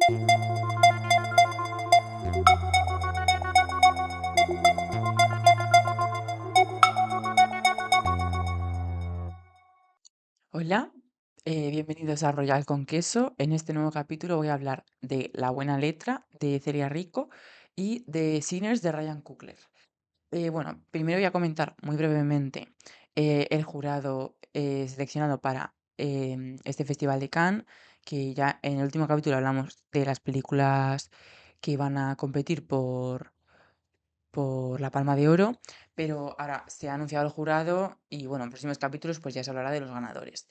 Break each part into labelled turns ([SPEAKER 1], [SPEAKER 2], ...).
[SPEAKER 1] Hola, bienvenidos a Royal con Queso. En este nuevo capítulo voy a hablar de La Buena Letra de Celia Rico y de Sinners de Ryan Coogler. Bueno, primero voy a comentar muy brevemente el jurado seleccionado para este Festival de Cannes, que ya en el último capítulo hablamos de las películas que van a competir por la Palma de Oro, pero ahora se ha anunciado el jurado y bueno, en próximos capítulos pues ya se hablará de los ganadores.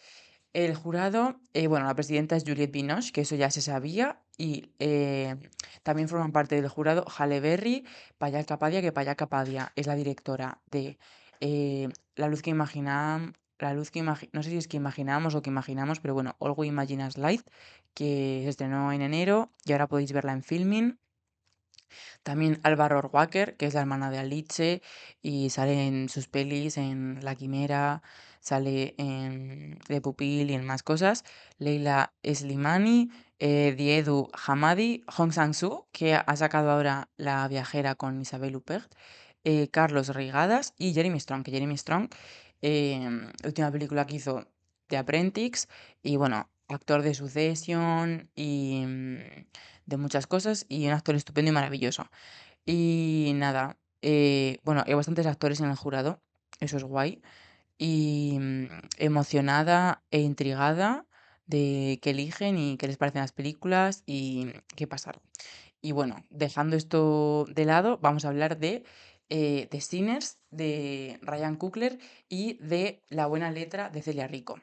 [SPEAKER 1] El jurado, bueno, la presidenta es Juliette Binoche, que eso ya se sabía, y también forman parte del jurado Halle Berry, Payal Capadia, que Payal Capadia es la directora de La luz que imaginamos, no sé si es que imaginamos o que imaginamos, pero bueno, All We Imagine as Light, que se estrenó en enero y ahora podéis verla en Filmin. También Alba Rohrwacher, que es la hermana de Alice y sale en sus pelis, en La Quimera, sale en The Pupil y en más cosas. Leila Slimani, Diedu Hamadi, Hong Sang-soo, que ha sacado ahora La Viajera con Isabel Huppert, Carlos Reigadas y Jeremy Strong, que Jeremy Strong, última película que hizo The Apprentice y bueno, actor de Succession y de muchas cosas y un actor estupendo y maravilloso. Y nada, bueno, hay bastantes actores en el jurado, eso es guay. Y emocionada e intrigada de qué eligen y qué les parecen las películas y qué pasaron. Y bueno, dejando esto de lado, vamos a hablar de Sinners, de Ryan Coogler y de La Buena Letra de Celia Rico.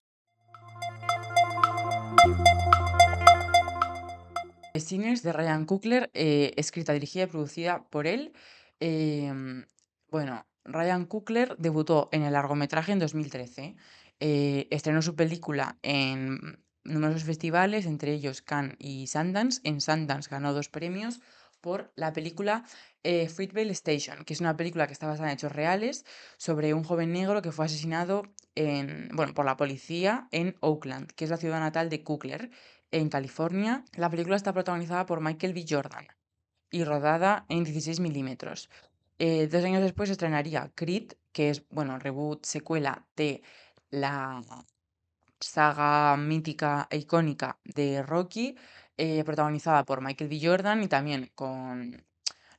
[SPEAKER 1] Sinners de Ryan Coogler, escrita, dirigida y producida por él. Em, bueno, Ryan Coogler debutó en el largometraje en 2013. Estrenó su película en numerosos festivales, entre ellos Cannes y Sundance. En Sundance ganó 2 premios por la película Fruitvale Station, que es una película que está basada en hechos reales sobre un joven negro que fue asesinado bueno, por la policía en Oakland, que es la ciudad natal de Coogler en California. La película está protagonizada por Michael B. Jordan y rodada en 16 milímetros. 2 años después se estrenaría Creed, que es, bueno, reboot, secuela de la saga mítica e icónica de Rocky, protagonizada por Michael B. Jordan y también con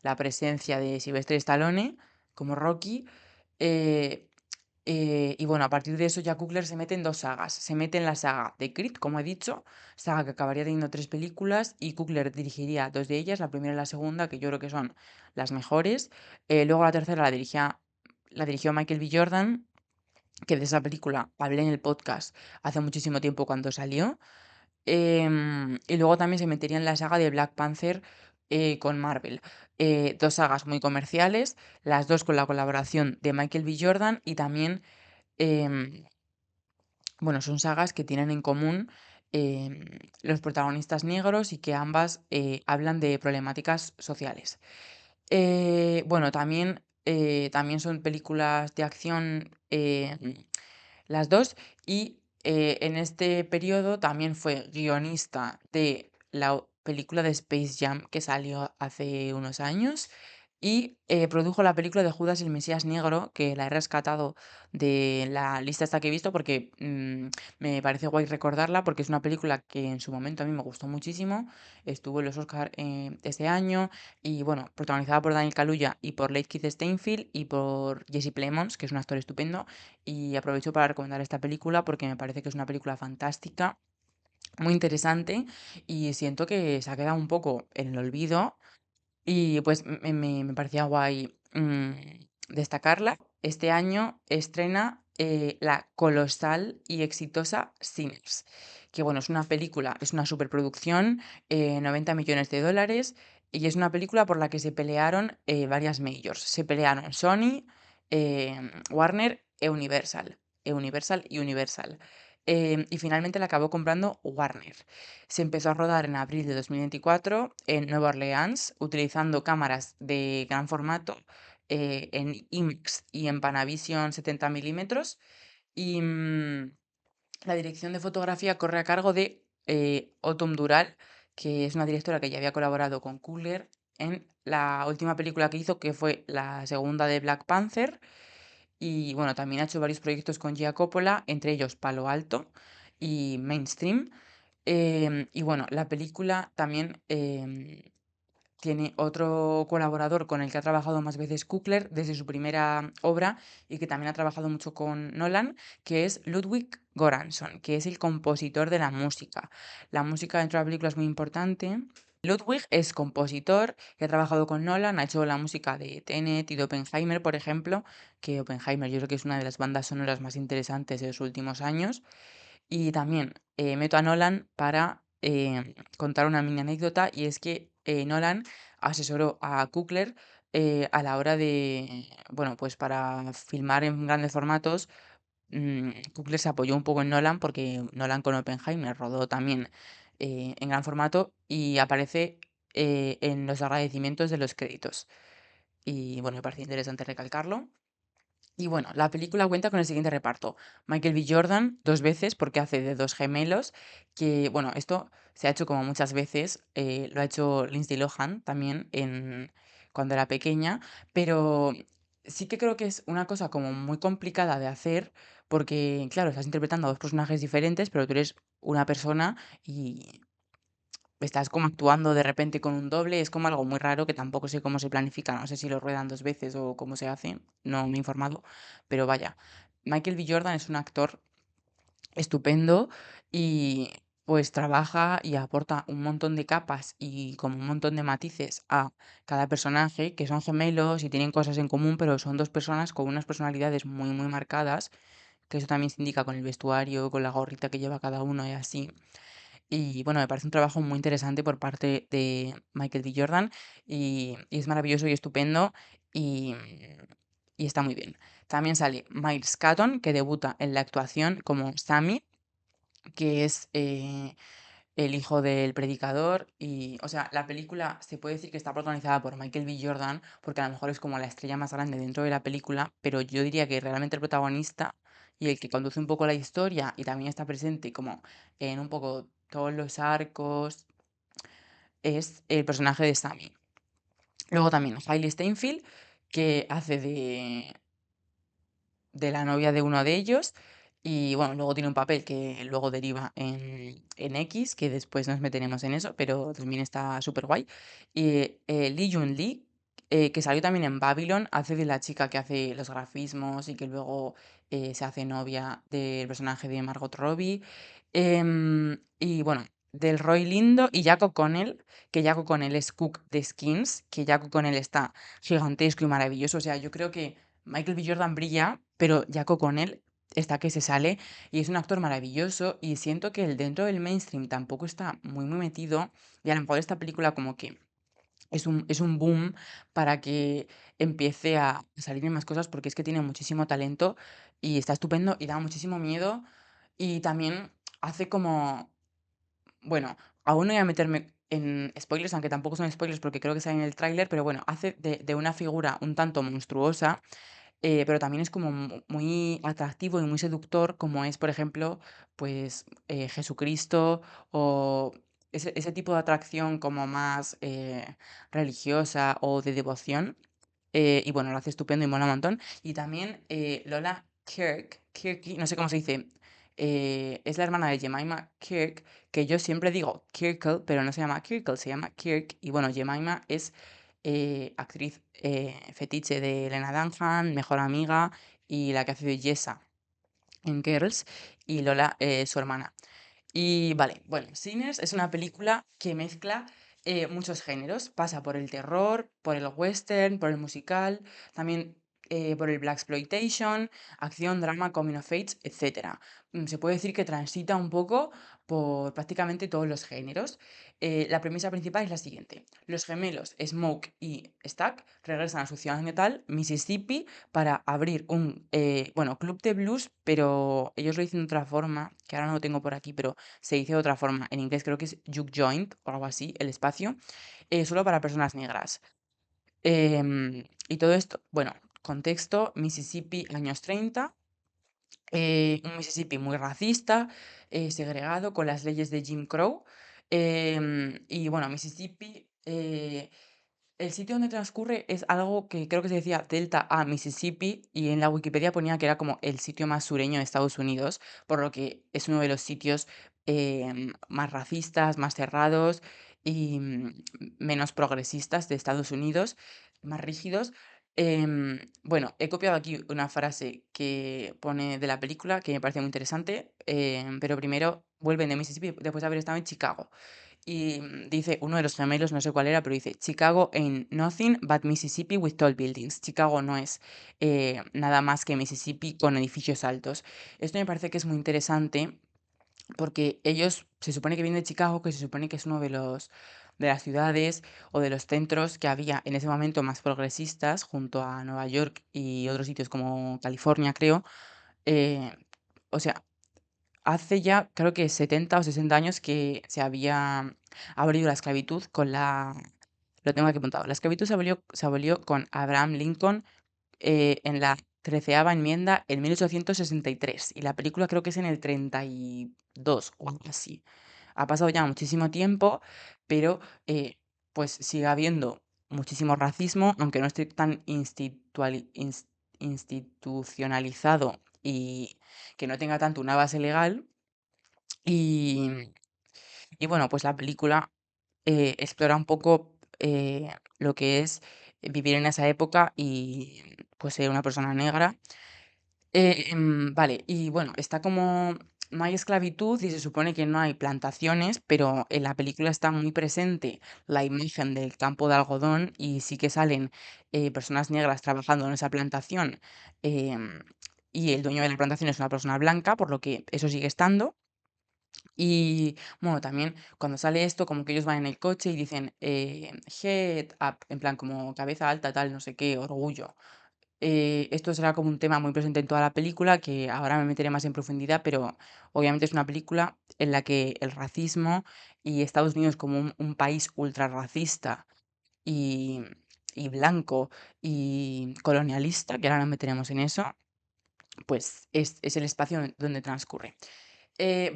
[SPEAKER 1] la presencia de Sylvester Stallone como Rocky. eh, y bueno, a partir de eso ya Coogler se mete en 2 sagas. Se mete en la saga de Creed, como he dicho, saga que acabaría teniendo 3 películas y Coogler dirigiría 2 de ellas, la primera y la segunda, que yo creo que son las mejores. Luego la tercera la dirigió Michael B. Jordan, que de esa película hablé en el podcast hace muchísimo tiempo cuando salió. Y luego también se metería en la saga de Black Panther con Marvel. 2 sagas muy comerciales, las dos con la colaboración de Michael B. Jordan y también em, bueno, son sagas que tienen en común los protagonistas negros y que ambas hablan de problemáticas sociales. Bueno, también son películas de acción las dos y en este periodo también fue guionista de la película de Space Jam que salió hace unos años y produjo la película de Judas el Mesías Negro, que la he rescatado de la lista esta que he visto porque me parece guay recordarla porque es una película que en su momento a mí me gustó muchísimo, estuvo en los Oscar este año y bueno, protagonizada por Daniel Kaluuya y por Keith Steinfield y por Jesse Plemons, que es un actor estupendo, y aprovecho para recomendar esta película porque me parece que es una película fantástica, muy interesante y siento que se ha quedado un poco en el olvido y pues me parecía guay destacarla. Este año estrena la colosal y exitosa Sinners, que bueno, es una película, es una superproducción, 90 millones de dólares, y es una película por la que se pelearon varias majors. Se pelearon Sony, Warner e Universal. Universal y Universal. Y finalmente la acabó comprando Warner. Se empezó a rodar en abril de 2024 en Nueva Orleans, utilizando cámaras de gran formato en IMAX y en Panavision 70 milímetros. Y la dirección de fotografía corre a cargo de Autumn Dural, que es una directora que ya había colaborado con Coogler en la última película que hizo, que fue la segunda de Black Panther. Y bueno, también ha hecho varios proyectos con Gia Coppola, entre ellos Palo Alto y Mainstream. Y bueno, la película también tiene otro colaborador con el que ha trabajado más veces Coogler desde su primera obra y que también ha trabajado mucho con Nolan, que es Ludwig Göransson, que es el compositor de la música. La música dentro de la película es muy importante. Ludwig es compositor que ha trabajado con Nolan, ha hecho la música de Tenet y de Oppenheimer, por ejemplo, que Oppenheimer yo creo que es una de las bandas sonoras más interesantes de los últimos años. Y también meto a Nolan para contar una mini anécdota y es que Nolan asesoró a Coogler a la hora de, bueno, pues para filmar en grandes formatos. Coogler se apoyó un poco en Nolan porque Nolan con Oppenheimer rodó también en gran formato y aparece en los agradecimientos de los créditos. Y bueno, me parece interesante recalcarlo. Y bueno, la película cuenta con el siguiente reparto. Michael B. Jordan, dos veces, porque hace de dos gemelos, que bueno, esto se ha hecho como muchas veces, lo ha hecho Lindsay Lohan también cuando era pequeña, pero sí que creo que es una cosa como muy complicada de hacer, porque claro, estás interpretando a dos personajes diferentes, pero tú eres una persona y estás como actuando de repente con un doble, es como algo muy raro que tampoco sé cómo se planifica, no sé si lo ruedan dos veces o cómo se hace, no me he informado, pero vaya, Michael B. Jordan es un actor estupendo y pues trabaja y aporta un montón de capas y como un montón de matices a cada personaje, que son gemelos y tienen cosas en común, pero son dos personas con unas personalidades muy, muy marcadas, que eso también se indica con el vestuario, con la gorrita que lleva cada uno y así. Y bueno, me parece un trabajo muy interesante por parte de Michael B. Jordan y es maravilloso y estupendo y, y está muy bien. También sale Miles Catton, que debuta en la actuación como Sammy, que es el hijo del predicador. Y, o sea, la película se puede decir que está protagonizada por Michael B. Jordan, porque a lo mejor es como la estrella más grande dentro de la película, pero yo diría que realmente el protagonista y el que conduce un poco la historia y también está presente como en un poco todos los arcos es el personaje de Sammy. Luego también Hailey Steinfeld, que hace de la novia de uno de ellos. Y bueno, luego tiene un papel que luego deriva en X, que después nos meteremos en eso, pero también está súper guay. Y Lee Jun Lee, que salió también en Babylon, hace de la chica que hace los grafismos y que luego se hace novia del personaje de Margot Robbie. Y bueno, del Roy Lindo y Jack O'Connell, que Jack O'Connell es Cook de Skins, que Jack O'Connell está gigantesco y maravilloso. O sea, yo creo que Michael B. Jordan brilla, pero Jack O'Connell está que se sale y es un actor maravilloso y siento que el dentro del mainstream tampoco está muy muy metido y a lo mejor esta película como que es un boom para que empiece a salir en más cosas porque es que tiene muchísimo talento y está estupendo y da muchísimo miedo y también hace como, bueno, aún no voy a meterme en spoilers, aunque tampoco son spoilers porque creo que sale en el tráiler, pero bueno, hace de una figura un tanto monstruosa pero también es como muy atractivo y muy seductor, como es, por ejemplo, pues Jesucristo o ese tipo de atracción como más religiosa o de devoción. Y bueno, lo hace estupendo y mola un montón. Y también Lola Kirky, no sé cómo se dice, es la hermana de Jemima Kirk, que yo siempre digo Kirkle, pero no se llama Kirkle, se llama Kirk. Y bueno, Jemima es actriz fetiche de Lena Dunham, mejor amiga, y la que hace de Jessa en Girls, y Lola, su hermana. Y vale, bueno, Sinners es una película que mezcla muchos géneros. Pasa por el terror, por el western, por el musical, también por el blaxploitation, acción, drama, coming of age, etcétera. Se puede decir que transita un poco por prácticamente todos los géneros. La premisa principal es la siguiente. Los gemelos Smoke y Stack regresan a su ciudad natal, Mississippi, para abrir un, bueno, club de blues, pero ellos lo dicen de otra forma, que ahora no lo tengo por aquí, pero se dice de otra forma. En inglés creo que es juke joint o algo así, el espacio, solo para personas negras. Y todo esto, bueno, contexto, Mississippi, años 30, un Mississippi muy racista, segregado, con las leyes de Jim Crow. Y bueno, Mississippi, el sitio donde transcurre es algo que creo que se decía Delta a Mississippi y en la Wikipedia ponía que era como el sitio más sureño de Estados Unidos, por lo que es uno de los sitios más racistas, más cerrados y menos progresistas de Estados Unidos, más rígidos. Bueno, he copiado aquí una frase que pone de la película que me parece muy interesante, pero primero vuelven de Mississippi después de haber estado en Chicago. Y dice uno de los gemelos, no sé cuál era, pero dice, Chicago ain't nothing but Mississippi with tall buildings. Chicago no es nada más que Mississippi con edificios altos. Esto me parece que es muy interesante porque ellos se supone que vienen de Chicago, que se supone que es uno de las ciudades o de los centros que había en ese momento más progresistas junto a Nueva York y otros sitios como California, creo. eh, o sea, hace ya creo que 70 o 60 años que se había abolido la esclavitud con la... Lo tengo aquí apuntado. La esclavitud se abolió con Abraham Lincoln en la treceava enmienda en 1863 y la película creo que es en el 32 o algo así. Ha pasado ya muchísimo tiempo, pero pues sigue habiendo muchísimo racismo, aunque no esté tan institucionalizado y que no tenga tanto una base legal. Y, y bueno, pues la película explora un poco lo que es vivir en esa época y pues ser una persona negra. Vale, y bueno, está como... No hay esclavitud y se supone que no hay plantaciones, pero en la película está muy presente la imagen del campo de algodón y sí que salen personas negras trabajando en esa plantación em, y el dueño de la plantación es una persona blanca, por lo que eso sigue estando. Y bueno, también cuando sale esto, como que ellos van en el coche y dicen head up, en plan como cabeza alta, tal, no sé qué, orgullo. Esto será como un tema muy presente en toda la película, que ahora me meteré más en profundidad, pero obviamente es una película en la que el racismo y Estados Unidos como un país ultra racista y, y blanco y colonialista, que ahora nos meteremos en eso, pues es el espacio donde transcurre.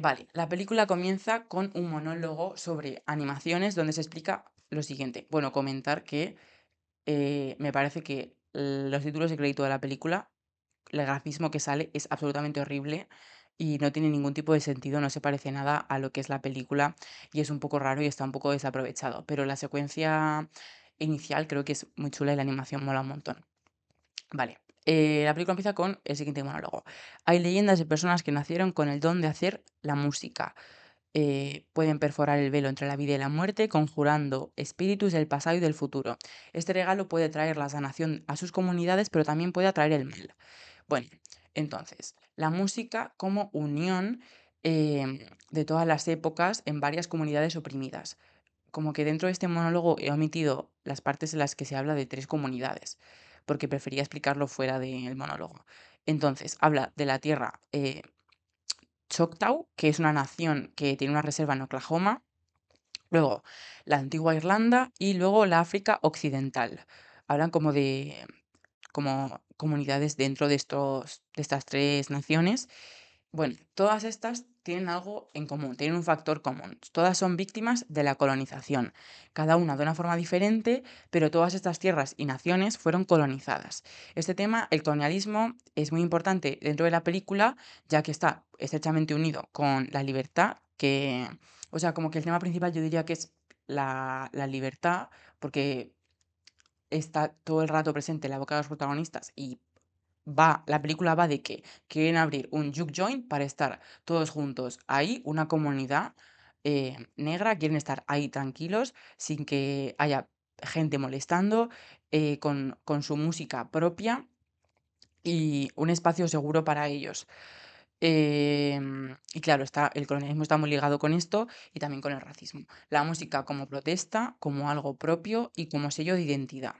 [SPEAKER 1] Vale, la película comienza con un monólogo sobre animaciones donde se explica lo siguiente. Bueno, comentar que me parece que los títulos de crédito de la película, el grafismo que sale es absolutamente horrible y no tiene ningún tipo de sentido, no se parece nada a lo que es la película y es un poco raro y está un poco desaprovechado. Pero la secuencia inicial creo que es muy chula y la animación mola un montón. Vale, la película empieza con el siguiente monólogo. Hay leyendas de personas que nacieron con el don de hacer la música. Pueden perforar el velo entre la vida y la muerte, conjurando espíritus del pasado y del futuro. Este regalo puede traer la sanación a sus comunidades, pero también puede atraer el mal. Bueno, entonces, la música como unión de todas las épocas en varias comunidades oprimidas. Como que dentro de este monólogo he omitido las partes en las que se habla de tres comunidades, porque prefería explicarlo fuera del monólogo. Entonces, habla de la tierra Choctaw, que es una nación que tiene una reserva en Oklahoma, luego la antigua Irlanda y luego la África Occidental. Hablan como de como comunidades dentro de estas tres naciones. Bueno, todas estas tienen algo en común, tienen un factor común. Todas son víctimas de la colonización, cada una de una forma diferente, pero todas estas tierras y naciones fueron colonizadas. Este tema, el colonialismo, es muy importante dentro de la película, ya que está estrechamente unido con la libertad, o sea, como que el tema principal yo diría que es la libertad, porque está todo el rato presente en la boca de los protagonistas y la película va de que quieren abrir un juke joint para estar todos juntos ahí, una comunidad negra, quieren estar ahí tranquilos, sin que haya gente molestando, con su música propia y un espacio seguro para ellos. Y claro, el colonialismo está muy ligado con esto y también con el racismo. La música como protesta, como algo propio y como sello de identidad,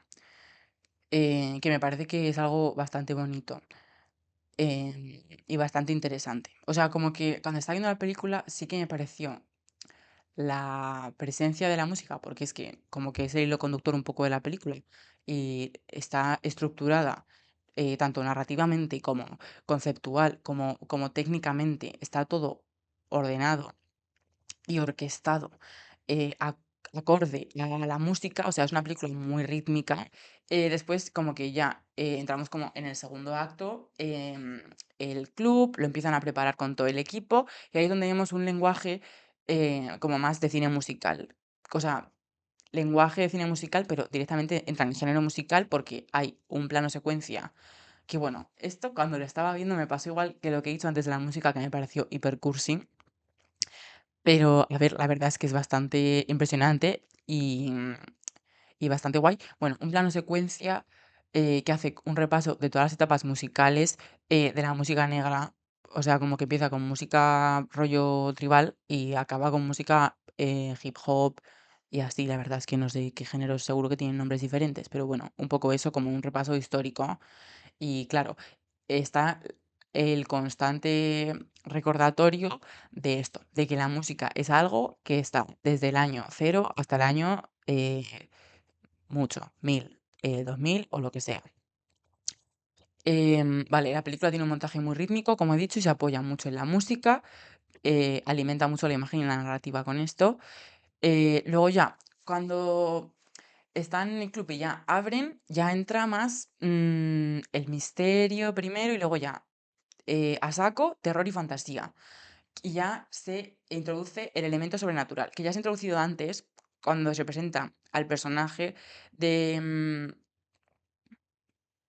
[SPEAKER 1] que me parece que es algo bastante bonito. Y bastante interesante. O sea, como que cuando estaba viendo la película sí que me pareció la presencia de la música, porque es que como que es el hilo conductor un poco de la película y está estructurada tanto narrativamente como conceptual, como técnicamente, está todo ordenado y orquestado, acorde a la música, o sea, es una película muy rítmica. Después como que ya, entramos como en el segundo acto, el club lo empiezan a preparar con todo el equipo, y ahí es donde vemos un lenguaje, como más de cine musical. O sea, lenguaje de cine musical, pero directamente entra en género musical porque hay un plano secuencia que, bueno, esto cuando lo estaba viendo me pasó igual que lo que he dicho antes de la música, que me pareció hiper cursi. Pero, a ver, la verdad es que es bastante impresionante y bastante guay. Bueno, un plano secuencia, que hace un repaso de todas las etapas musicales, de la música negra. O sea, como que empieza con música rollo tribal y acaba con música, hip hop y así. La verdad es que no sé qué géneros, seguro que tienen nombres diferentes, pero bueno, un poco eso, como un repaso histórico. Y claro, está el constante recordatorio de esto, de que la música es algo que está desde el año cero hasta el año, mucho, 1000, 2000 o lo que sea. Vale, la película tiene un montaje muy rítmico, como he dicho, y se apoya mucho en la música, alimenta mucho la imagen y la narrativa con esto. Luego ya, cuando están en el club y ya abren, ya entra más el misterio primero y luego ya a saco, terror y fantasía. Y ya se introduce el elemento sobrenatural, que ya se ha introducido antes, cuando se presenta al personaje de,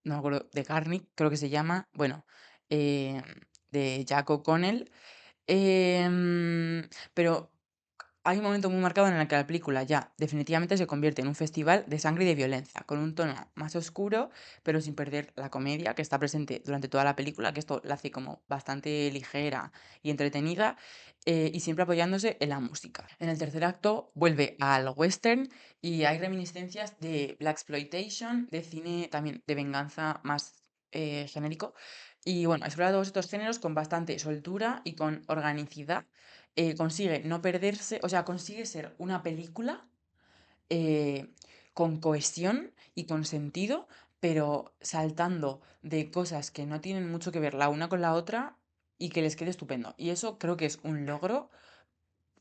[SPEAKER 1] no me acuerdo, de Garnick, creo que se llama, bueno, em, de Jack O'Connell. Pero hay un momento muy marcado en el que la película ya definitivamente se convierte en un festival de sangre y de violencia, con un tono más oscuro, pero sin perder la comedia que está presente durante toda la película, que esto la hace como bastante ligera y entretenida, y siempre apoyándose en la música. En el tercer acto vuelve al western y hay reminiscencias de blaxploitation, de cine también de venganza más genérico. Y bueno, explora todos estos géneros con bastante soltura y con organicidad. Consigue no perderse, o sea, consigue ser una película eh, con cohesión y con sentido, pero saltando de cosas que no tienen mucho que ver la una con la otra y que les quede estupendo. Y eso creo que es un logro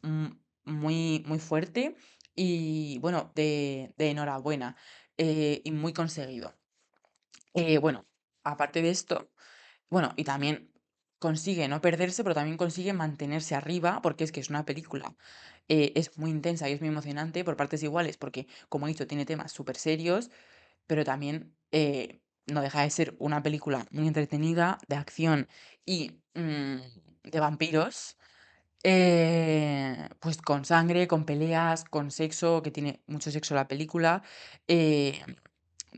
[SPEAKER 1] mm, muy, muy fuerte y bueno, de enhorabuena, y muy conseguido. Bueno, aparte de esto, bueno, y también consigue no perderse, pero también consigue mantenerse arriba, porque es que es una película, es muy intensa y es muy emocionante por partes iguales, porque, como he dicho, tiene temas súper serios, pero también no deja de ser una película muy entretenida, de acción y de vampiros, pues con sangre, con peleas, con sexo, que tiene mucho sexo la película. eh,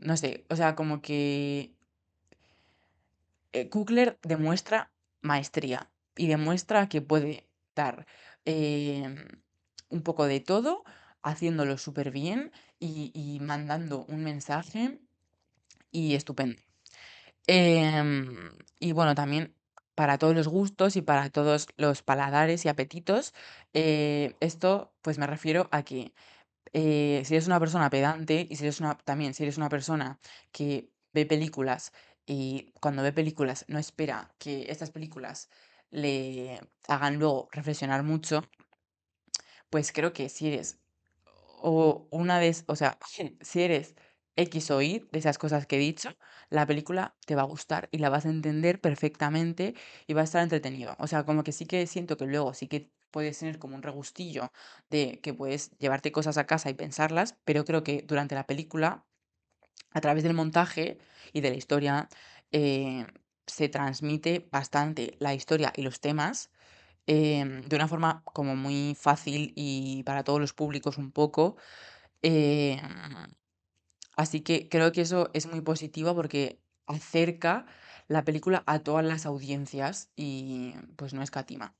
[SPEAKER 1] no sé, o sea, como que Coogler demuestra maestría y demuestra que puede dar em, un poco de todo, haciéndolo súper bien y mandando un mensaje y estupendo. Y bueno, también para todos los gustos y para todos los paladares y apetitos, esto pues me refiero a que si eres una persona pedante y si eres una, también si eres una persona que ve películas y cuando ve películas no espera que estas películas le hagan luego reflexionar mucho, pues creo que si eres o una de, o sea, si eres X o Y de esas cosas que he dicho, la película te va a gustar y la vas a entender perfectamente y va a estar entretenido. O sea, como que sí que siento que luego sí que puedes tener como un regustillo de que puedes llevarte cosas a casa y pensarlas, pero creo que durante la película, a través del montaje y de la historia, eh, se transmite bastante la historia y los temas de una forma como muy fácil y para todos los públicos un poco. Em, Así que creo que eso es muy positivo porque acerca la película a todas las audiencias y pues no escatima.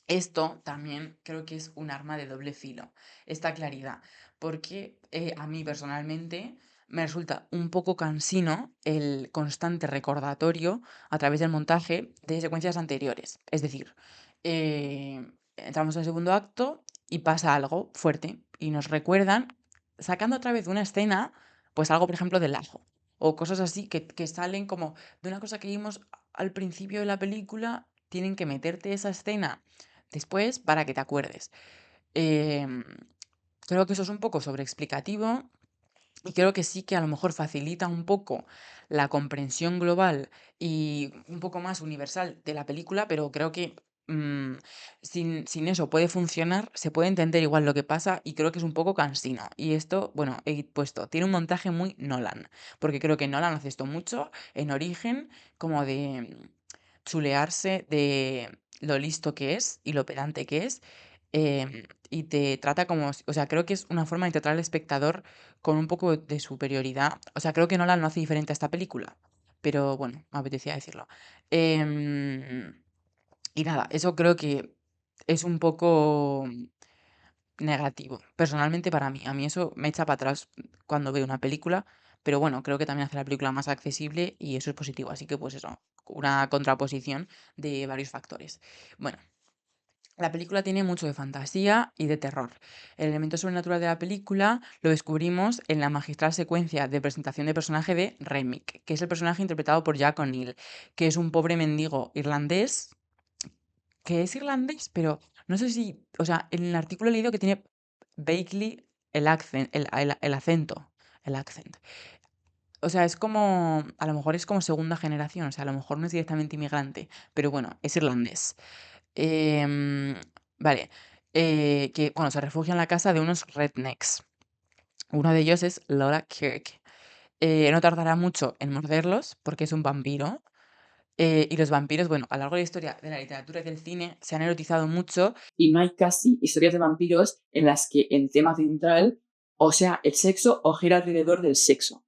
[SPEAKER 1] Esto también creo que es un arma de doble filo, esta claridad, porque a mí personalmente me resulta un poco cansino el constante recordatorio a través del montaje de secuencias anteriores. Es decir, entramos en el segundo acto y pasa algo fuerte y nos recuerdan, sacando otra vez una escena, pues algo, por ejemplo, del ajo o cosas así que salen como de una cosa que vimos al principio de la película, tienen que meterte esa escena después para que te acuerdes. Em, Creo que eso es un poco sobreexplicativo y creo que sí que a lo mejor facilita un poco la comprensión global y un poco más universal de la película, pero creo que mm, sin eso puede funcionar, se puede entender igual lo que pasa y creo que es un poco cansino. Y esto, bueno, he puesto, tiene un montaje muy Nolan, porque creo que Nolan hace esto mucho en Origen, como de chulearse de lo listo que es y lo pedante que es. Y te trata como, o sea, creo que es una forma de tratar al espectador con un poco de superioridad. O sea, creo que Nolan no hace diferente a esta película, pero bueno, me apetecía decirlo. Em, y nada, eso creo que es un poco negativo, personalmente para mí. A mí eso me echa para atrás cuando veo una película, pero bueno, creo que también hace la película más accesible y eso es positivo. Así que pues eso, una contraposición de varios factores. Bueno. La película tiene mucho de fantasía y de terror. El elemento sobrenatural de la película lo descubrimos en la magistral secuencia de presentación de personaje de Remick, que es el personaje interpretado por Jack O'Neill, que es un pobre mendigo irlandés, que es irlandés, pero no sé si, o sea, en el artículo he leído que tiene vaguely el acento, el accent. O sea, es como, a lo mejor es como segunda generación, o sea, a lo mejor no es directamente inmigrante, pero bueno, es irlandés. Em, vale, que bueno, se refugia en la casa de unos rednecks. Uno de ellos es Laura Kirk. No tardará mucho en morderlos porque es un vampiro. Y los vampiros, bueno, a lo largo de la historia de la literatura y del cine se han erotizado mucho. Y no hay casi historias de vampiros en las que el tema central, o sea, el sexo, o gira alrededor del sexo.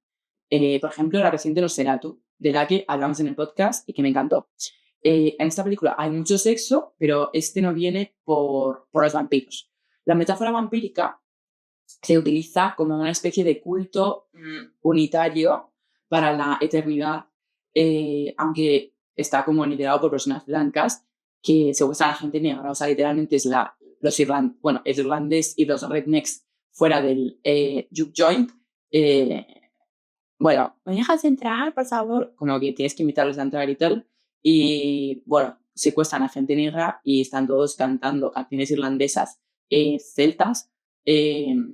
[SPEAKER 1] Por ejemplo, la reciente Nosferatu, de la que hablamos en el podcast y que me encantó. En esta película hay mucho sexo, pero este no viene por los vampiros. La metáfora vampírica se utiliza como una especie de culto unitario para la eternidad, aunque está como liderado por personas blancas que se muestran a la gente negra. O sea, literalmente es bueno, el irlandés y los rednecks fuera del juke joint. eh, bueno, ¿me dejas entrar, por favor? Como que tienes que invitarles a entrar y tal. Y bueno, secuestran a gente negra y están todos cantando canciones irlandesas celtas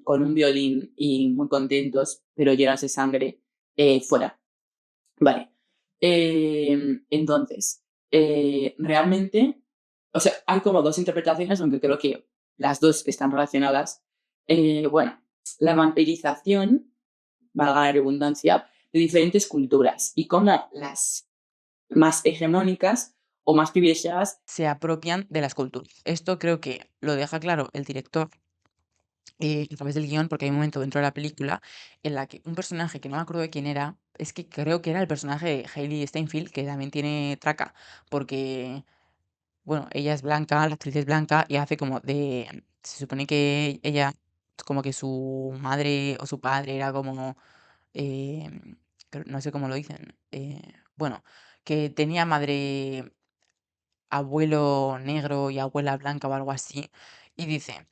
[SPEAKER 1] con un violín y muy contentos, pero llenos de sangre fuera. Vale. Entonces, realmente, o sea, hay como dos interpretaciones, aunque creo que las dos están relacionadas. Bueno, la vampirización, valga la redundancia, de diferentes culturas y cómo las más hegemónicas o más privilegiadas se apropian de las culturas. Esto creo que lo deja claro el director a través del guión, porque hay un momento dentro de la película en la que un personaje que no me acuerdo de quién era, es que creo que era el personaje de Hailey Steinfeld, que también tiene traca, porque, bueno, ella es blanca, la actriz es blanca y hace como de, se supone que ella, como que su madre o su padre era como no sé cómo lo dicen, bueno, que tenía madre, abuelo negro y abuela blanca o algo así, y dice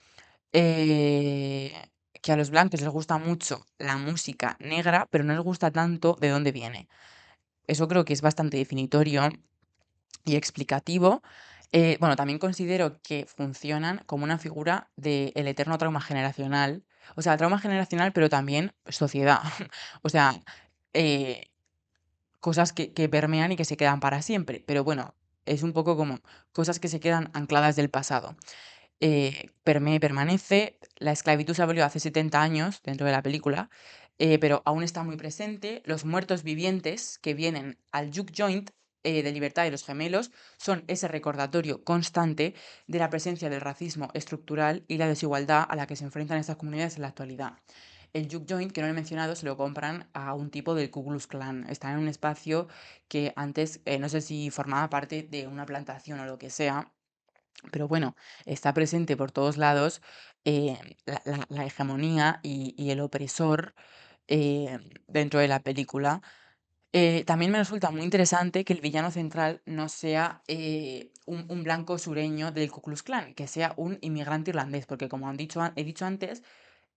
[SPEAKER 1] eh, que a los blancos les gusta mucho la música negra, pero no les gusta tanto de dónde viene. Eso creo que es bastante definitorio y explicativo. Bueno, también considero que funcionan como una figura del eterno trauma generacional. O sea, trauma generacional, pero también sociedad. O sea, eh, cosas que permean y que se quedan para siempre. Pero bueno, es un poco como cosas que se quedan ancladas del pasado. Permea y permanece. La esclavitud se abolió hace 70 años dentro de la película, pero aún está muy presente. Los muertos vivientes que vienen al juke joint de Libertad de los Gemelos son ese recordatorio constante de la presencia del racismo estructural y la desigualdad a la que se enfrentan estas comunidades en la actualidad. El juke joint, que no lo he mencionado, se lo compran a un tipo del Ku Klux Klan. Está en un espacio que antes, no sé si formaba parte de una plantación o lo que sea, pero bueno, está presente por todos lados la hegemonía y el opresor dentro de la película. También me resulta muy interesante que el villano central no sea un blanco sureño del Ku Klux Klan, que sea un inmigrante irlandés, porque como he dicho antes,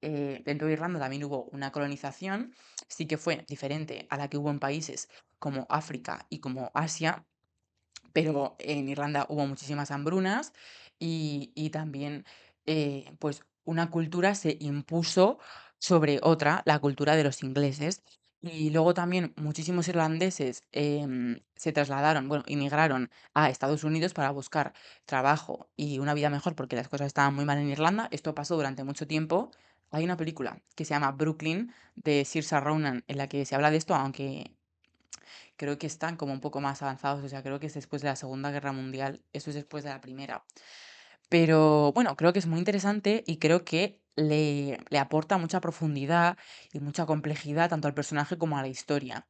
[SPEAKER 1] dentro de Irlanda también hubo una colonización, sí que fue diferente a la que hubo en países como África y como Asia, pero en Irlanda hubo muchísimas hambrunas y también, pues, una cultura se impuso sobre otra, la cultura de los ingleses. Y luego también muchísimos irlandeses, se trasladaron, bueno, inmigraron a Estados Unidos para buscar trabajo y una vida mejor, porque las cosas estaban muy mal en Irlanda. Esto pasó durante mucho tiempo. Hay una película que se llama Brooklyn, de Saoirse Ronan, en la que se habla de esto, aunque creo que están como un poco más avanzados, o sea, creo que es después de la Segunda Guerra Mundial, eso es después de la Primera. Pero bueno, creo que es muy interesante y creo que le aporta mucha profundidad y mucha complejidad tanto al personaje como a la historia.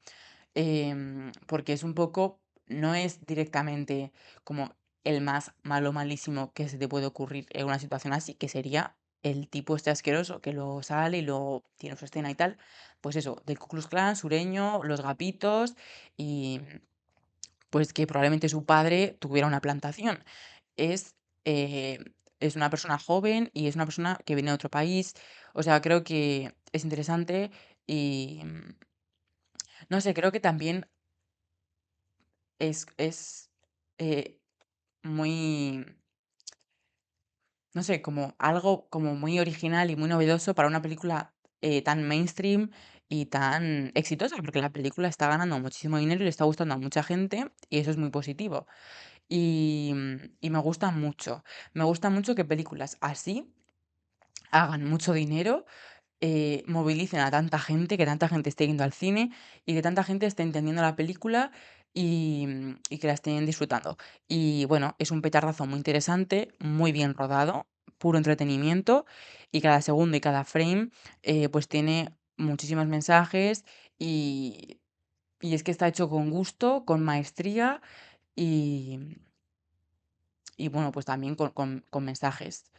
[SPEAKER 1] Porque es un poco, no es directamente como el más malo malísimo que se te puede ocurrir en una situación así, que sería el tipo este asqueroso que lo sale y lo tiene su escena y tal. Pues eso, del Ku Klux Klan, sureño, los gapitos y pues que probablemente su padre tuviera una plantación. Es, eh, es una persona joven y es una persona que viene de otro país. O sea, creo que es interesante y no sé, creo que también es eh, muy, no sé, como algo como muy original y muy novedoso para una película tan mainstream y tan exitosa, porque la película está ganando muchísimo dinero y le está gustando a mucha gente y eso es muy positivo. Y me gusta mucho. Me gusta mucho que películas así hagan mucho dinero, movilicen a tanta gente, que tanta gente esté yendo al cine y que tanta gente esté entendiendo la película y que la estén disfrutando. Y bueno, es un petardazo muy interesante, muy bien rodado, puro entretenimiento y cada segundo y cada frame pues tiene muchísimos mensajes y, y es que está hecho con gusto, con maestría y, y bueno, pues también con mensajes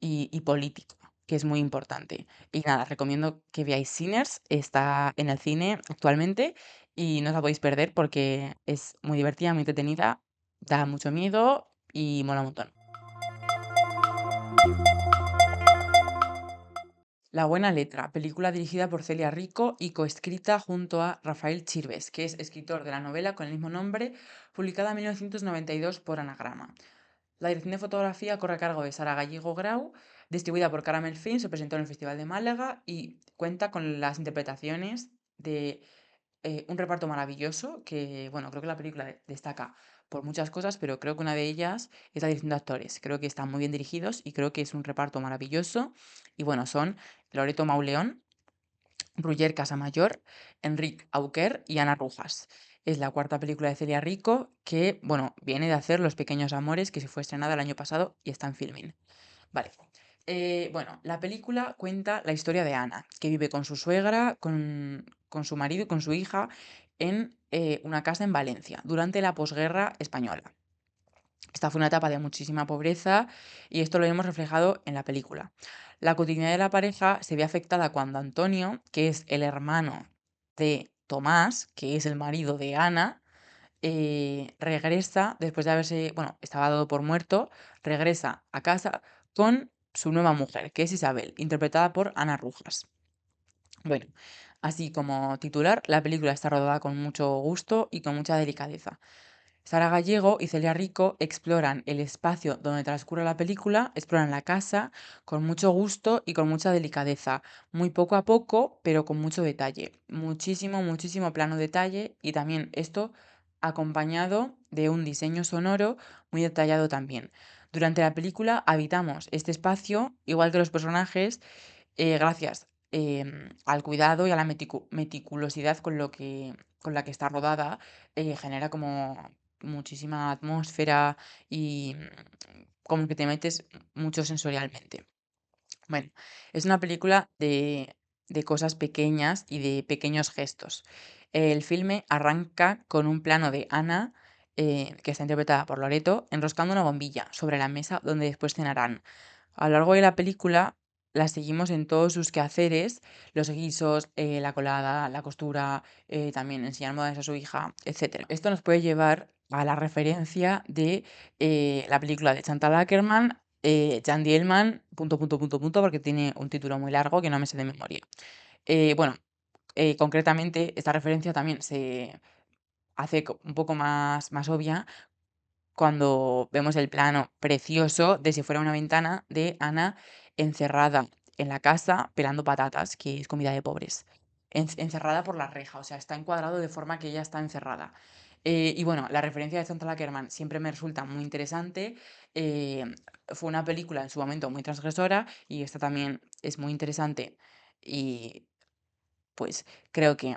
[SPEAKER 1] y política, que es muy importante. Y nada, recomiendo que veáis Sinners, está en el cine actualmente y no os la podéis perder porque es muy divertida, muy entretenida, da mucho miedo y mola un montón. La buena letra, película dirigida por Celia Rico y coescrita junto a Rafael Chirves, que es escritor de la novela con el mismo nombre, publicada en 1992 por Anagrama. La dirección de fotografía corre a cargo de Sara Gallego Grau, distribuida por Caramel Films, se presentó en el Festival de Málaga y cuenta con las interpretaciones de un reparto maravilloso que, bueno, creo que la película destaca por muchas cosas, pero creo que una de ellas es la dirección de actores. Creo que están muy bien dirigidos y creo que es un reparto maravilloso. Y bueno, son Loreto Mauleón, Roger Casamayor, Enric Auquer y Ana Rujas. Es la cuarta película de Celia Rico que, bueno, viene de hacer Los Pequeños Amores, que se fue estrenada el año pasado y está en filming. Vale. Bueno, la película cuenta la historia de Ana, que vive con su suegra, con su marido y con su hija en una casa en Valencia, durante la posguerra española. Esta fue una etapa de muchísima pobreza y esto lo hemos reflejado en la película. La cotidianidad de la pareja se ve afectada cuando Antonio, que es el hermano de Tomás, que es el marido de Ana, regresa después de haberse, bueno, estaba dado por muerto, regresa a casa con su nueva mujer, que es Isabel, interpretada por Ana Rujas. Bueno, así como titular, la película está rodada con mucho gusto y con mucha delicadeza. Sara Gallego y Celia Rico exploran el espacio donde transcurre la película, exploran la casa con mucho gusto y con mucha delicadeza, muy poco a poco, pero con mucho detalle, muchísimo, muchísimo plano detalle y también esto acompañado de un diseño sonoro muy detallado también. Durante la película habitamos este espacio, igual que los personajes, gracias al cuidado y a la meticulosidad con la que está rodada, genera como muchísima atmósfera y como que te metes mucho sensorialmente. Bueno, es una película de cosas pequeñas y de pequeños gestos. El filme arranca con un plano de Ana, que está interpretada por Loreto, enroscando una bombilla sobre la mesa donde después cenarán. A lo largo de la película la seguimos en todos sus quehaceres, los guisos, la colada, la costura, también enseñar modas a su hija, etcétera. Esto nos puede llevar a la referencia de la película de Chantal Akerman, Jan Dielman, punto, punto, punto, punto, porque tiene un título muy largo que no me sé de memoria. Bueno, concretamente, esta referencia también se hace un poco más obvia cuando vemos el plano precioso de si fuera una ventana de Ana encerrada en la casa pelando patatas, que es comida de pobres. Encerrada por la reja, o sea, está encuadrado de forma que ella está encerrada. Y bueno, la referencia de Chantal Akerman siempre me resulta muy interesante. eh, Fue una película en su momento muy transgresora y esta también es muy interesante. Y pues creo que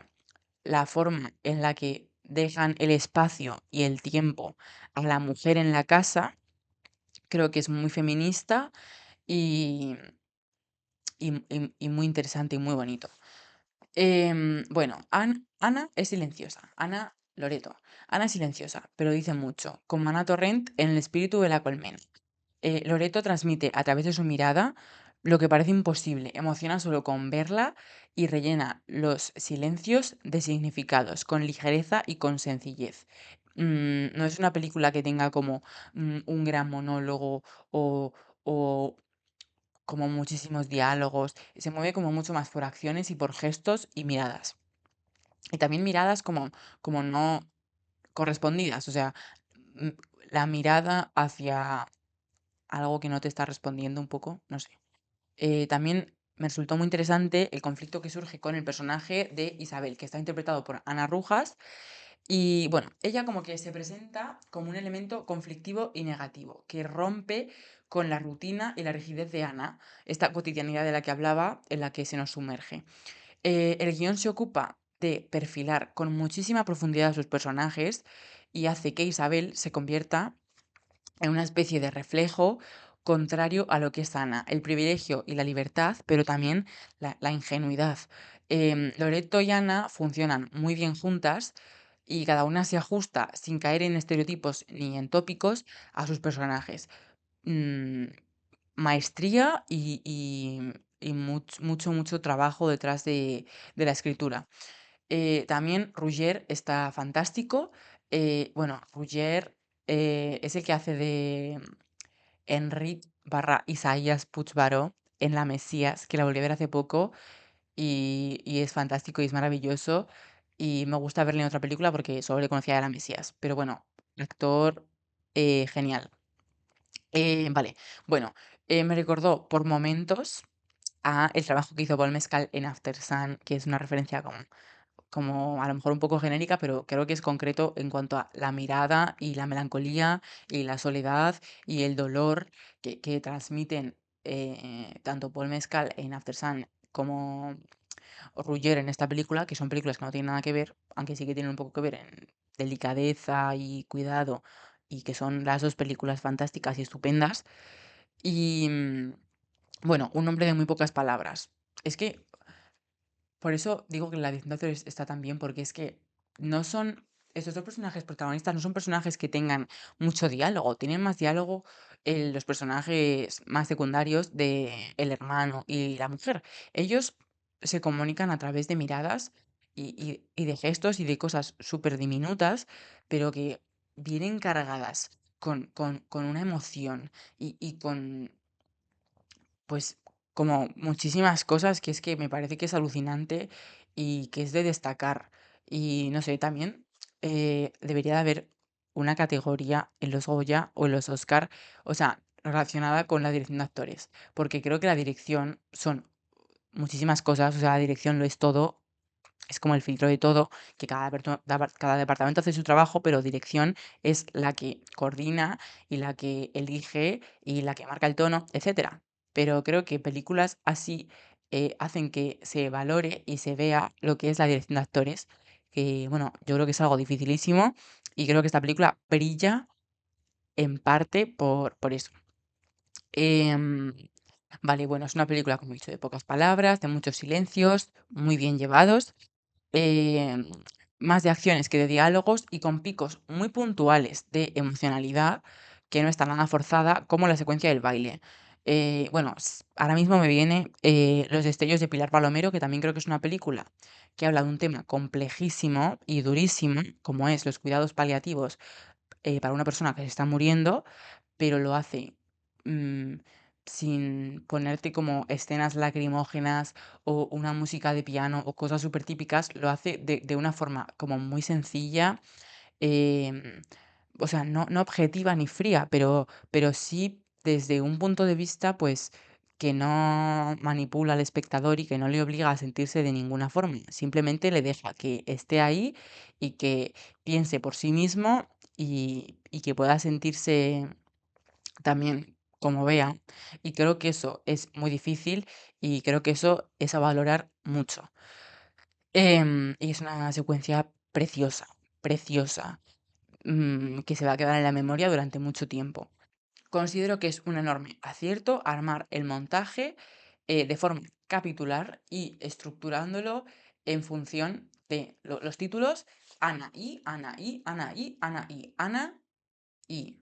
[SPEAKER 1] la forma en la que dejan el espacio y el tiempo a la mujer en la casa, creo que es muy feminista y, y muy interesante y muy bonito. Bueno, Ana es silenciosa. Ana Loreto. Ana es silenciosa, pero dice mucho, como Ana Torrent en El espíritu de la colmena. Loreto transmite a través de su mirada lo que parece imposible, emociona solo con verla y rellena los silencios de significados, con ligereza y con sencillez. No es una película que tenga como un gran monólogo o, o como muchísimos diálogos, se mueve como mucho más por acciones y por gestos y miradas. Y también miradas como no correspondidas, o sea, mm, la mirada hacia algo que no te está respondiendo un poco, no sé. También me resultó muy interesante el conflicto que surge con el personaje de Isabel, que está interpretado por Ana Rujas. Y bueno, ella como que se presenta como un elemento conflictivo y negativo, que rompe con la rutina y la rigidez de Ana, esta cotidianidad de la que hablaba, en la que se nos sumerge. El guión se ocupa de perfilar con muchísima profundidad a sus personajes y hace que Isabel se convierta en una especie de reflejo contrario a lo que es Ana, el privilegio y la libertad, pero también la ingenuidad. Loreto y Ana funcionan muy bien juntas y cada una se ajusta sin caer en estereotipos ni en tópicos a sus personajes. Mm, Maestría y mucho, mucho trabajo detrás de la escritura. También Ruller está fantástico. Bueno, Ruller es el que hace de Enric barra Isaías Puigbaró en La Mesías, que la volví a ver hace poco y es fantástico y es maravilloso. Y me gusta verle en otra película porque solo le conocía de La Mesías. Pero bueno, actor genial. Vale, bueno, me recordó por momentos a el trabajo que hizo Paul Mescal en After Sun, que es una referencia como a lo mejor un poco genérica, pero creo que es concreto en cuanto a la mirada y la melancolía y la soledad y el dolor que transmiten tanto Paul Mescal en After Sun como Ruller en esta película, que son películas que no tienen nada que ver, aunque sí que tienen un poco que ver en delicadeza y cuidado, y que son las dos películas fantásticas y estupendas. Y bueno, un hombre de muy pocas palabras. Es que por eso digo que la edición de actores está tan bien, porque es que no son. Estos dos personajes protagonistas no son personajes que tengan mucho diálogo, tienen más diálogo los personajes más secundarios de el hermano y la mujer. Ellos se comunican a través de miradas y de gestos y de cosas súper diminutas, pero que vienen cargadas con una emoción y con pues como muchísimas cosas que es que me parece que es alucinante y que es de destacar. Y no sé, también debería de haber una categoría en los Goya o en los Oscar, o sea, relacionada con la dirección de actores, porque creo que la dirección son muchísimas cosas, o sea, la dirección lo es todo, es como el filtro de todo, que cada departamento hace su trabajo, pero dirección es la que coordina y la que elige y la que marca el tono, etcétera. Pero creo que películas así hacen que se valore y se vea lo que es la dirección de actores, que bueno, yo creo que es algo dificilísimo y creo que esta película brilla en parte por eso. Em, vale, bueno, es una película, como he dicho, de pocas palabras, de muchos silencios, muy bien llevados, em, más de acciones que de diálogos y con picos muy puntuales de emocionalidad que no está nada forzada, como la secuencia del baile. Bueno, ahora mismo me viene Los destellos de Pilar Palomero, que también creo que es una película que habla de un tema complejísimo y durísimo, como es los cuidados paliativos para una persona que se está muriendo, pero lo hace mm, sin ponerte como escenas lacrimógenas o una música de piano o cosas súper típicas, lo hace de una forma como muy sencilla, em, o sea, no objetiva ni fría, pero sí desde un punto de vista, pues, que no manipula al espectador y que no le obliga a sentirse de ninguna forma. Simplemente le deja que esté ahí y que piense por sí mismo y que pueda sentirse también como vea. Y creo que eso es muy difícil y creo que eso es a valorar mucho. Y es una secuencia preciosa, preciosa, que se va a quedar en la memoria durante mucho tiempo. Considero que es un enorme acierto armar el montaje de forma capitular y estructurándolo en función de los títulos Ana y, Ana y, Ana y, Ana y, Ana y.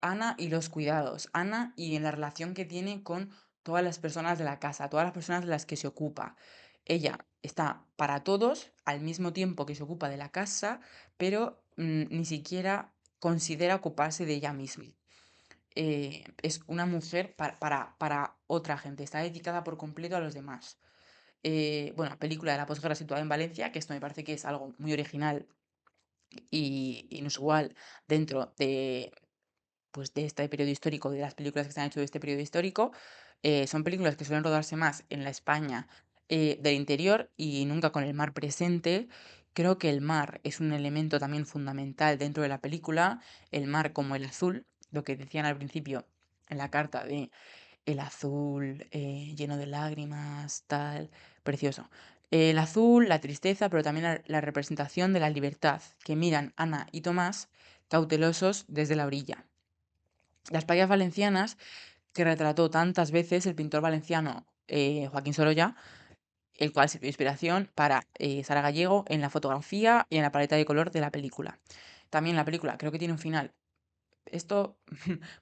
[SPEAKER 1] Ana y los cuidados, Ana y en la relación que tiene con todas las personas de la casa, todas las personas de las que se ocupa. Ella está para todos al mismo tiempo que se ocupa de la casa, pero ni siquiera considera ocuparse de ella misma. Es una mujer para otra gente, está dedicada por completo a los demás. Bueno, película de la posguerra situada en Valencia, que esto me parece que es algo muy original y inusual dentro de, pues, de este periodo histórico, de las películas que se han hecho de este periodo histórico. Son películas que suelen rodarse más en la España del interior y nunca con el mar presente. Creo que el mar es un elemento también fundamental dentro de la película, el mar como el azul, lo que decían al principio en la carta de el azul lleno de lágrimas, tal, precioso. El azul, la tristeza, pero también la representación de la libertad, que miran Ana y Tomás cautelosos desde la orilla. Las playas valencianas, que retrató tantas veces el pintor valenciano Joaquín Sorolla, el cual sirvió de inspiración para Sara Gallego en la fotografía y en la paleta de color de la película. También la película creo que tiene un final, esto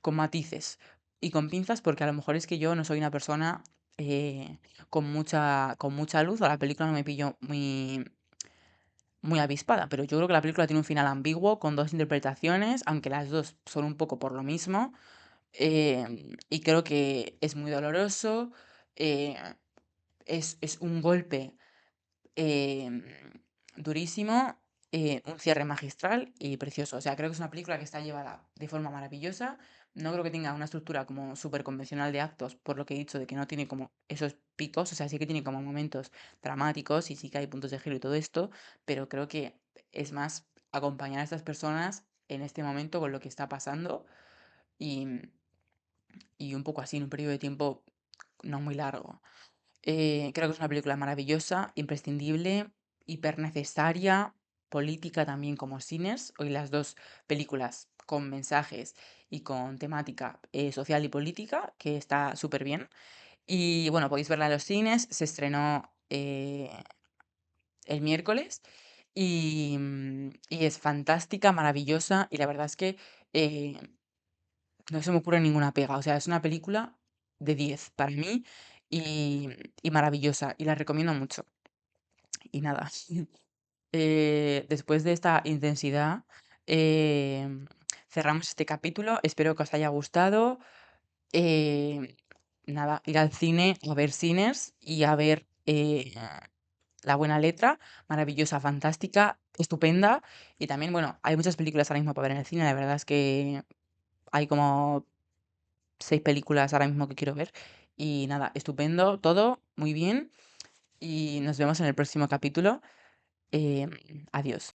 [SPEAKER 1] con matices y con pinzas, porque a lo mejor es que yo no soy una persona con mucha luz, o la película no me pilló muy avispada, pero yo creo que la película tiene un final ambiguo, con dos interpretaciones, aunque las dos son un poco por lo mismo. Y creo que es muy doloroso, eh, es un golpe em, durísimo, un cierre magistral y precioso. O sea, creo que es una película que está llevada de forma maravillosa. No creo que tenga una estructura como súper convencional de actos, por lo que he dicho, de que no tiene como esos picos. O sea, sí que tiene como momentos dramáticos y sí que hay puntos de giro y todo esto, pero creo que es más acompañar a estas personas en este momento con lo que está pasando y, y un poco así en un periodo de tiempo no muy largo. Creo que es una película maravillosa, imprescindible, hiper necesaria, política también como Sinners. Hoy las dos películas con mensajes y con temática social y política, que está súper bien. Y bueno, podéis verla en los cines. Se estrenó el miércoles y es fantástica, maravillosa y la verdad es que eh, no se me ocurre ninguna pega. O sea, es una película de 10 para mí y, y maravillosa. Y la recomiendo mucho. Y nada, después de esta intensidad, em, cerramos este capítulo. Espero que os haya gustado. em, Nada, ir al cine a ver Sinners y a ver La Buena Letra. Maravillosa, fantástica, estupenda. Y también, bueno, hay muchas películas ahora mismo para ver en el cine. La verdad es que hay como 6 películas ahora mismo que quiero ver. Y nada, estupendo, todo, muy bien. Y nos vemos en el próximo capítulo. Adiós.